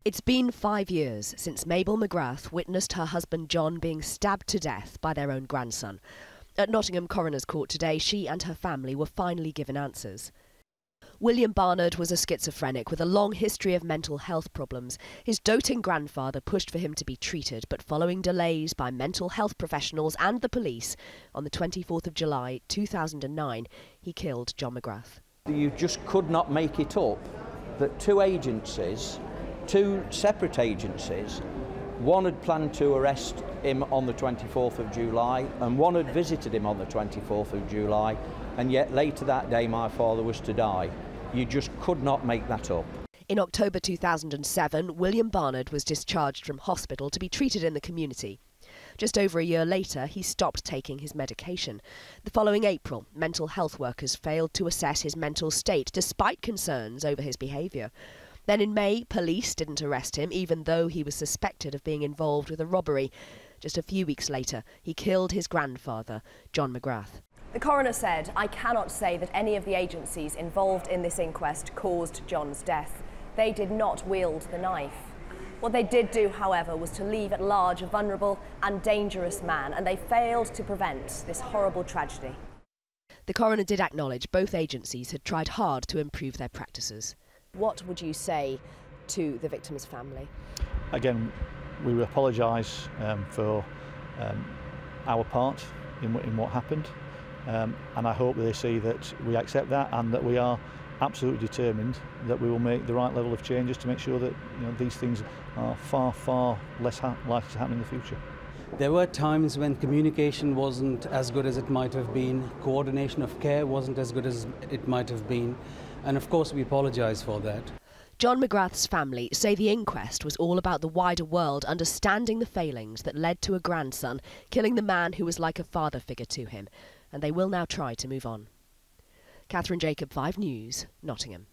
It's been 5 years since Mabel McGrath witnessed her husband John being stabbed to death by their own grandson. At Nottingham Coroner's Court today, she and her family were finally given answers. William Barnard was a schizophrenic with a long history of mental health problems. His doting grandfather pushed for him to be treated, but following delays by mental health professionals and the police, on the 24th of July 2009, he killed John McGrath. You just could not make it up that two separate agencies, one had planned to arrest him on the 24th of July and one had visited him on the 24th of July, and yet later that day my father was to die. You just could not make that up. In October 2007, William Barnard was discharged from hospital to be treated in the community. Just over a year later, he stopped taking his medication. The following April, mental health workers failed to assess his mental state despite concerns over his behaviour. Then in May, police didn't arrest him, even though he was suspected of being involved with a robbery. Just a few weeks later, he killed his grandfather, John McGrath. The coroner said, "I cannot say that any of the agencies involved in this inquest caused John's death. They did not wield the knife. What they did do, however, was to leave at large a vulnerable and dangerous man, and they failed to prevent this horrible tragedy." The coroner did acknowledge both agencies had tried hard to improve their practices. What would you say to the victim's family? Again, we apologise for our part in what happened, and I hope they see that we accept that and that we are absolutely determined that we will make the right level of changes to make sure that these things are far less likely to happen in the future. There were times when communication wasn't as good as it might have been, coordination of care wasn't as good as it might have been, and of course we apologise for that. John McGrath's family say the inquest was all about the wider world understanding the failings that led to a grandson killing the man who was like a father figure to him, and they will now try to move on. Catherine Jacob, 5 News, Nottingham.